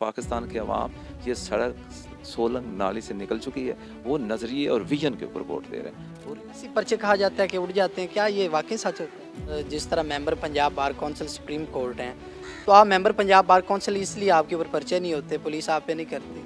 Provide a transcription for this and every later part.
पाकिस्तान की आवाम ये सड़क सोलंग नाली से निकल चुकी है, वो नज़रिए और विजन के ऊपर वोट दे रहे हैं। और ऐसी पर्चे कहा जाता है कि उड़ जाते हैं, क्या ये वाकई सच होता है? जिस तरह member Punjab bar council supreme court हैं, तो आप मेंबर पंजाब बार कौंसिल इसलिए आपके ऊपर पर्चे नहीं होते, पुलिस आप पे नहीं करती।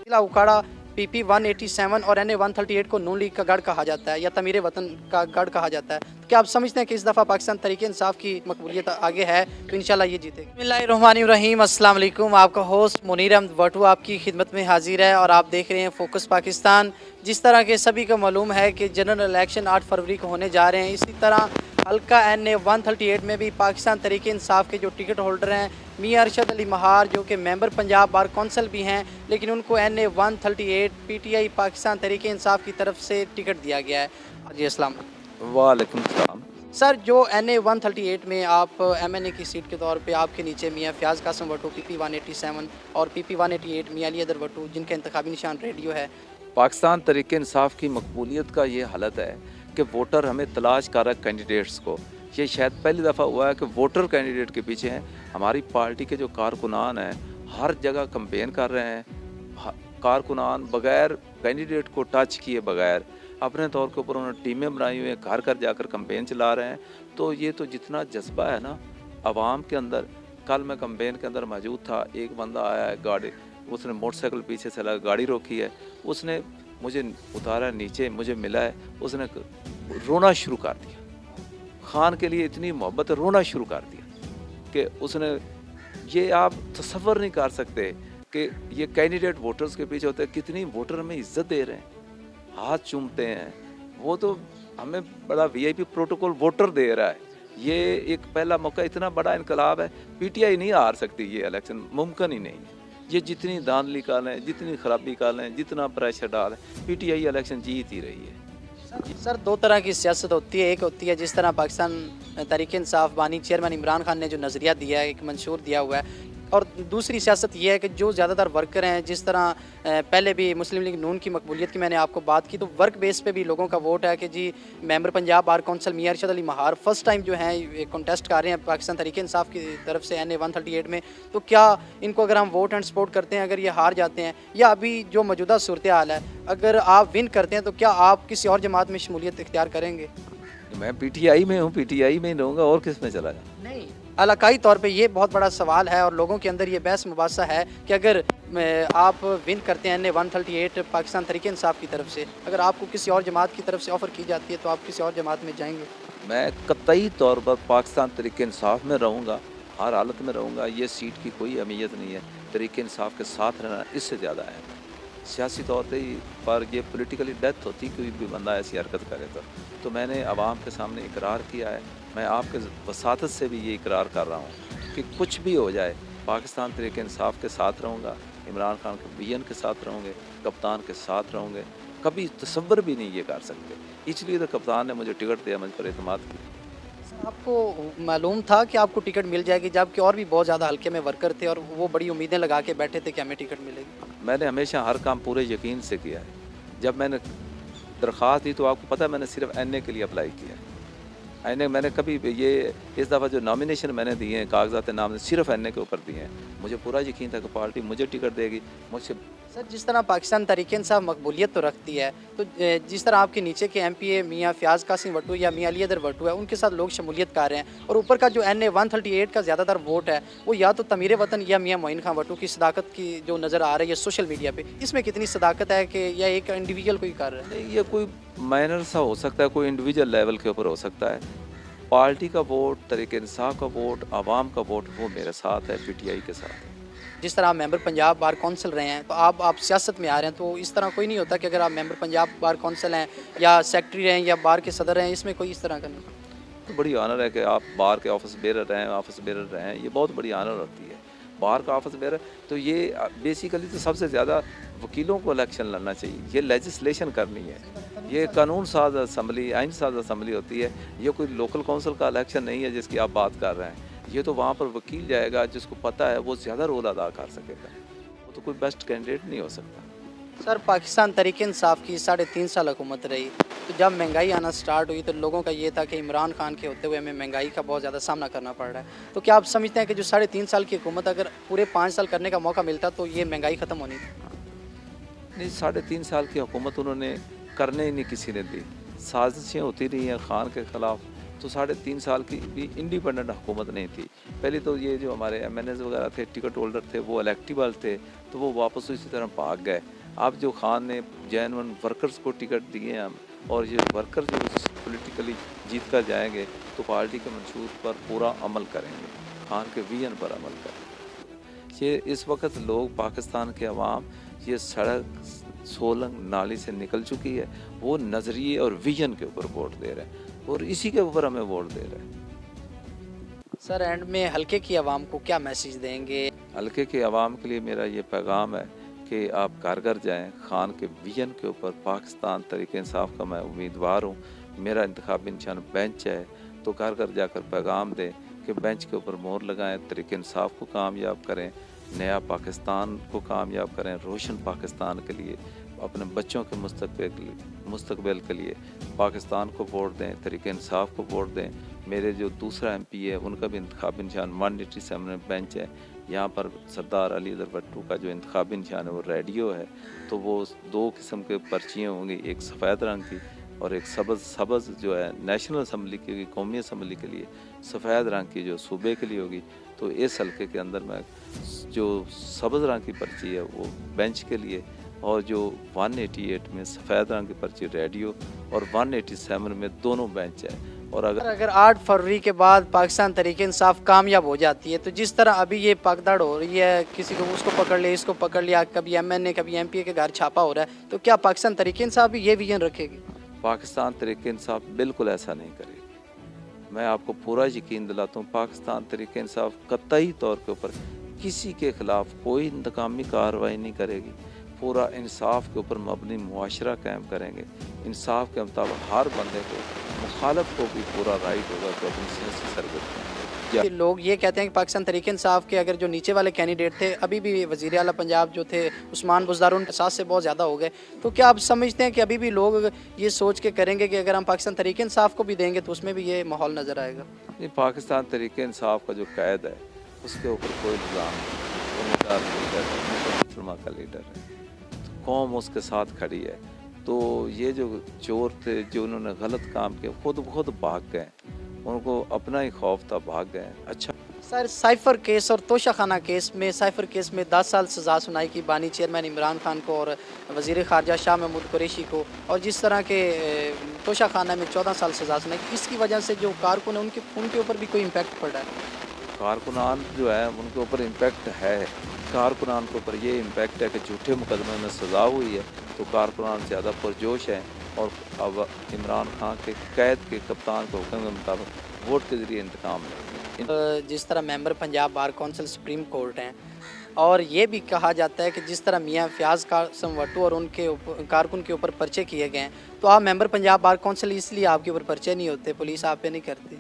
जिला उखाड़ा PP 187 और NA 138 को नून लीग का गढ़ कहा जाता है या तमीर वतन का गढ़ कहा जाता है। तो क्या आप समझते हैं कि इस दफ़ा पाकिस्तान तरीके इंसाफ की मकबूलियत आगे है, तो इंशाल्लाह ये जीतेगी। बिस्मिल्लाहिर्रहमानिर्रहीम, अस्सलाम वालेकुम। आपका होस्ट मुनीर अहमद वटू आपकी खिदमत में हाजिर है और आप देख रहे हैं फोकस पाकिस्तान। जिस तरह के सभी को मालूम है कि जनरल इलेक्शन 8 फरवरी को होने जा रहे हैं, इसी तरह हल्का NA 138 में भी पाकिस्तान तरीके इंसाफ के जो टिकट होल्डर हैं मियां अरशद अली महार, जो कि मेंबर पंजाब बार कौंसिल भी हैं, लेकिन उनको NA 138 PTI पाकिस्तान तरीके इंसाफ की तरफ से टिकट दिया गया है। जी अस्सलाम वालेकुम सलाम। सर, जो NA 138 में आप MNA की सीट के तौर पे आपके नीचे मियां फयाज कासिम वटू PP 187 और PP 188 मियां अली अदर वटू, जिनका इंतखाबी निशान रेडियो है। पाकिस्तान तरीके इंसाफ की मकबूलियत का ये हालत है कि वोटर हमें तलाश कर रहे कैंडिडेट्स को। ये शायद पहली दफ़ा हुआ है कि वोटर कैंडिडेट के पीछे हैं। हमारी पार्टी के जो कारकुनान हैं हर जगह कंपेन कर रहे हैं। कारकुनान बगैर कैंडिडेट को टच किए बगैर अपने तौर के ऊपर उन्होंने टीमें बनाई हुई हैं, घर घर जाकर कंपेन चला रहे हैं। तो ये तो जितना जज्बा है ना आवाम के अंदर। कल मैं कंपेन के अंदर मौजूद था, एक बंदा आया है गाड़ी, उसने मोटरसाइकिल पीछे से लगा गाड़ी रोकी है, उसने मुझे उतारा नीचे, मुझे मिला है, उसने रोना शुरू कर दिया। खान के लिए इतनी मोहब्बत, रोना शुरू कर दिया कि उसने, ये आप तसव्वुर नहीं कर सकते कि ये कैंडिडेट वोटर्स के पीछे होते हैं, कितनी वोटर हमें इज्जत दे रहे हैं, हाथ चूमते हैं। वो तो हमें बड़ा VIP प्रोटोकॉल वोटर दे रहा है। ये एक पहला मौका, इतना बड़ा इनकलाब है, PTI नहीं हार सकती ये इलेक्शन, मुमकिन ही नहीं है। ये जितनी धांधली का लें, जितनी खराबी का लें, जितना प्रेशर डालें, PTI इलेक्शन जीत ही रही है। सर, दो तरह की सियासत होती है। एक होती है जिस तरह पाकिस्तान तहरीक इंसाफ बानी चेयरमैन इमरान खान ने जो नज़रिया दिया है, एक मंशूर दिया हुआ है, और दूसरी सियासत ये है कि जो ज़्यादातर वर्कर हैं, जिस तरह पहले भी मुस्लिम लीग नून की मकबूलियत की मैंने आपको बात की, तो वर्क बेस पे भी लोगों का वोट है कि जी मेंबर पंजाब बार कौंसिल मियां अरशद अली महार फर्स्ट टाइम जो हैं कॉन्टेस्ट कर रहे हैं पाकिस्तान तहरीक इंसाफ की तरफ से NA 138 में। तो क्या इनको अगर हम वोट एंड सपोर्ट करते हैं, अगर ये हार जाते हैं, या अभी जो मौजूदा सूरत हाल है, अगर आप विन करते हैं, तो क्या आप किसी और जमात में शमूलियत इख्तियार करेंगे? मैं PTI में हूँ, PTI में ही रहूँगा, और किस में चला जाऊँ? नहीं, इलाकाई तौर पे ये बहुत बड़ा सवाल है और लोगों के अंदर ये बहस मुबासा है कि अगर आप विन करते हैं NA 138 पाकिस्तान तहरीक इंसाफ की तरफ से, अगर आपको किसी और जमात की तरफ से ऑफ़र की जाती है, तो आप किसी और जमात में जाएंगे? मैं कतई तौर पर पाकिस्तान तहरीक इंसाफ में रहूँगा, हर हालत में रहूँगा। ये सीट की कोई अहमियत नहीं है, तहरीक इंसाफ के साथ रहना इससे ज़्यादा है। सियासी तौर पर ये पॉलिटिकली डेथ होती, कोई भी बंदा ऐसी हरकत करे तो मैंने आवाम के सामने इकरार किया है। मैं आपके वसातत से भी ये इकरार कर रहा हूँ कि कुछ भी हो जाए, पाकिस्तान तहरीक इंसाफ के साथ रहूँगा, इमरान खान के विजन के साथ रहूँगे, कप्तान के साथ रहूँगे। कभी तसव्वुर भी नहीं ये कर सकते, इसलिए तो कप्तान ने मुझे टिकट दिया, मुझ पर एतमाद किया। आपको मालूम था कि आपको टिकट मिल जाएगी, जबकि और भी बहुत ज़्यादा हल्के में वर्कर थे और वो बड़ी उम्मीदें लगा के बैठे थे कि हमें टिकट मिलेगी? मैंने हमेशा हर काम पूरे यकीन से किया है। जब मैंने दरख्वास्त दी तो आपको पता है मैंने सिर्फ NA के लिए अप्लाई किया है। NA मैंने कभी ये, इस दफ़ा जो नॉमिनेशन मैंने दिए हैं, कागजात नाम सिर्फ NA के ऊपर दिए हैं। मुझे पूरा यकीन था कि पार्टी मुझे टिकट देगी। मुझसे सर, जिस तरह पाकिस्तान तहरीक इंसाफ मकबूलियत तो रखती है, तो जिस तरह आपके नीचे के MPA मियां फयाज कासिम वटू या मियां अली अदर वटू है, उनके साथ लोग शमूलियत कर रहे हैं, और ऊपर का जो NA 138 का ज़्यादातर वोट है वो या तो तमीर वतन या मियां मोइन खान वटू की सदाकत की जो नज़र आ रही है सोशल मीडिया पे, इसमें कितनी सदाकत है कि या एक इंडिविजुअल कोई कर रहा है? नहीं, ये कोई माइनर सा हो सकता है, कोई इंडिविजुअल लेवल के ऊपर हो सकता है। पार्टी का वोट, तहरीक इंसाफ का वोट, आवाम का वोट, वो मेरे साथ है, PTI के साथ है। जिस तरह आप मेंबर पंजाब बार कौंसिल रहे हैं, तो आप सियासत में आ रहे हैं, तो इस तरह कोई नहीं होता कि अगर आप मेंबर पंजाब बार कौंसिल हैं या सेक्रेटरी रहे हैं या बार के सदर हैं, इसमें कोई इस तरह का नहीं? तो बड़ी ऑनर है कि आप बार के ऑफिस बेरर रहे हैं, ये बहुत बड़ी ऑनर होती है। बार का ऑफिस बेरर, तो ये बेसिकली तो सबसे ज़्यादा वकीलों को इलेक्शन लड़ना चाहिए। ये लेजिस्लेशन करनी है, ये कानून साज असम्बली, आइन साज असम्बली होती है। ये कोई लोकल काउंसिल का इलेक्शन नहीं है जिसकी आप बात कर रहे हैं। ये तो वहाँ पर वकील जाएगा जिसको पता है, वो ज़्यादा रोल अदा कर सकेगा, वो तो कोई बेस्ट कैंडिडेट नहीं हो सकता। सर, पाकिस्तान तहरीक इंसाफ की 3.5 साल हुकूमत रही, तो जब महंगाई आना स्टार्ट हुई तो लोगों का ये था कि इमरान खान के होते हुए हमें महंगाई का बहुत ज़्यादा सामना करना पड़ रहा है। तो क्या आप समझते हैं कि जो 3.5 साल की हुकूमत अगर पूरे 5 साल करने का मौका मिलता तो ये महंगाई ख़त्म होनी थी? नहीं, 3.5 साल की हुकूमत उन्होंने करने ही नहीं किसी ने दी। साजिशें होती रही हैं खान के ख़िलाफ़, तो 3.5 साल की भी इंडिपेंडेंट हुकूमत नहीं थी। पहले तो ये जो हमारे MNAs वगैरह थे, टिकट होल्डर थे, वो इलेक्टिबल थे, तो वो वापस इसी तरह भाग गए। अब जो खान ने जेन्युइन वर्कर्स को टिकट दिए हैं और ये वर्कर जो पॉलिटिकली जीत कर जाएंगे तो पार्टी के मंशूर पर पूरा अमल करेंगे, खान के विजन पर अमल करेंगे। ये इस वक्त लोग पाकिस्तान के अवाम ये सड़क सोलंग नाली से निकल चुकी है, वो नज़रिए और विजन के ऊपर वोट दे रहे हैं और इसी के ऊपर हमें वोट दे रहे हैं। सर एंड में हल्के की आवाम को क्या मैसेज देंगे? हल्के के अवाम के लिए मेरा ये पैगाम है कि आप घर घर जाएँ, खान के विजन के ऊपर पाकिस्तान तहरीक इंसाफ का मैं उम्मीदवार हूँ, मेरा इंतखाबी निशान बेंच है, तो घर घर जाकर पैगाम दें कि बेंच के ऊपर मोहर लगाएं, तहरीक इंसाफ को कामयाब करें, नया पाकिस्तान को कामयाब करें, रोशन पाकिस्तान के लिए, अपने बच्चों के मुस्तकबिल के लिए पाकिस्तान को वोट दें, तहरीक इंसाफ को वोट दें। मेरे जो दूसरा MP है उनका भी इंतखाबी निशान 187 बेंच है। यहाँ पर सरदार अली अदर भट्टू का जो इंतखाबी निशान है वो रेडियो है, तो वो 2 किस्म के पर्चियाँ होंगी, एक सफ़ेद रंग की और एक सब्ज़ जो है नेशनल असम्बली की होगी, कौमी असम्बली के लिए, सफ़ेद रंग की जो सूबे के लिए होगी। तो इस हल्के के अंदर में जो सब्ज़ रंग की पर्ची है वो बेंच के लिए, और जो 188 में सफ़ेद रंग की पर्ची रेडियो और 187 में दोनों बेंच है। और अगर 8 फरवरी के बाद पाकिस्तान तहरीक इंसाफ कामयाब हो जाती है तो जिस तरह अभी ये पकड़ड़ हो रही है, किसी को उसको पकड़ लिया, इसको पकड़ लिया, कभी MNA कभी MP के घर छापा हो रहा है, तो क्या पाकिस्तान तहरीक इंसाफ भी ये विजन रखेगी? पाकिस्तान तहरीक इंसाफ बिल्कुल ऐसा नहीं करेगी। मैं आपको पूरा यकीन दिलाता हूँ, पाकिस्तान तहरीक इंसाफ कतई तौर के ऊपर किसी के ख़िलाफ़ कोई इंतकामी कार्रवाई नहीं करेगी। पूरा इंसाफ के ऊपर मबनी मुआशरा कायम करेंगे। इंसाफ के मुताबिक हर बंदे को, मुखालफ को भी पूरा राइट होगा कि अपनी सियासी सरगर्मी। लोग ये कहते हैं कि पाकिस्तान तहरीक इंसाफ के अगर जो नीचे वाले कैंडिडेट थे, अभी भी वज़ीर आला पंजाब जो थे उस्मान बुज़दार, उनके साथ से बहुत ज़्यादा हो गए, तो क्या आप समझते हैं कि अभी भी लोग ये सोच के करेंगे कि अगर हम पाकिस्तान तहरीक इंसाफ को भी देंगे तो उसमें भी ये माहौल नज़र आएगा? नहीं, पाकिस्तान तहरीक इंसाफ का जो कैद है उसके ऊपर कोई इल्ज़ाम नहीं, मुसलमान का लीडर है, कौम उसके साथ खड़ी है। तो ये जो चोर थे जो उन्होंने गलत काम किया खुद भाग गए, उनको अपना ही खौफ था, भाग गए। अच्छा सर, साइफर केस और तोशाखाना केस में, साइफर केस में 10 साल सज़ा सुनाई की बानी चेयरमैन इमरान खान को और वज़ीर ख़ारजा शाह महमूद कुरैशी को, और जिस तरह के तोशाखाना में 14 साल सज़ा सुनाई, इसकी वजह से जो कारकुन है उनके ऊपर भी कोई इम्पैक्ट पड़ रहा है? कारकुनान जो है उनके ऊपर इम्पैक्ट है। कारकुनान के ऊपर ये इम्पैक्ट है कि झूठे मुकदमे में सज़ा हुई है तो कारकुनान ज़्यादा पुरजोश हैं और अब इमरान खान के कैद के कप्तान के हुक्म के मुताबिक वोट के ज़रिए इंतकाम लेंगे। जिस तरह member Punjab bar council supreme court हैं, और ये भी कहा जाता है कि जिस तरह मियाँ फ़याज़ कासिम वट्टू और उनके कारकुन के ऊपर पर्चे किए गए हैं, तो आप मेंबर पंजाब बार कौंसिल इसलिए आपके ऊपर पर्चे नहीं होते, पुलिस आप पे नहीं करती?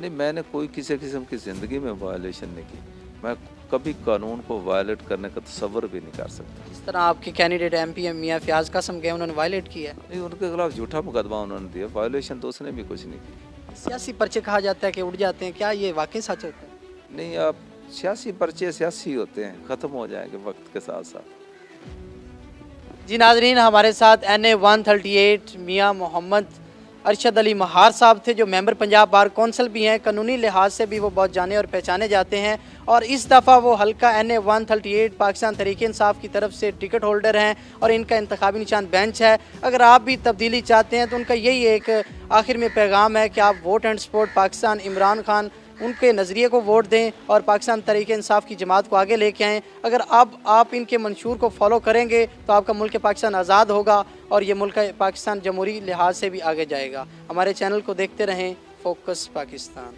नहीं, मैंने कोई किसी किस्म की ज़िंदगी में वायलेशन नहीं की। मैं कभी कानून को वायलेट करने का तसव्वुर भी नहीं कर सकता। जिस तरह आपके कैंडिडेट MP मियाँ फ़याज़ कासिम गए, उन्होंने वायलेट किया है। नहीं, उनके खिलाफ झूठा मुकदमा उन्होंने दिया, वायलेशन तो उसने भी कुछ नहीं की। सियासी पर्चे कहा जाता है कि उड़ जाते हैं, क्या ये वाकई सच होता है? नहीं, आप सियासी पर्चे सियासी होते हैं, ख़त्म हो जाएंगे वक्त के साथ साथ। जी नाजरीन, हमारे साथ NA 138 मियाँ मोहम्मद अरशद अली महार साहब थे, जो मेंबर पंजाब बार कौंसिल भी हैं। कानूनी लिहाज से भी वो बहुत जाने और पहचाने जाते हैं, और इस दफ़ा वो हल्का NA 138 पाकिस्तान तहरीक इंसाफ की तरफ से टिकट होल्डर हैं और इनका इंतखाबी निशान बेंच है। अगर आप भी तब्दीली चाहते हैं तो उनका यही एक आखिर में पैगाम है कि आप vote and support Pakistan, Imran Khan, उनके नज़रिए को वोट दें और पाकिस्तान तहरीक इंसाफ की जमात को आगे लेके आएँ। अगर आप इनके मंशूर को फॉलो करेंगे तो आपका मुल्क पाकिस्तान आज़ाद होगा और ये मुल्क पाकिस्तान जमहूरी लिहाज से भी आगे जाएगा। हमारे चैनल को देखते रहें, फोकस पाकिस्तान।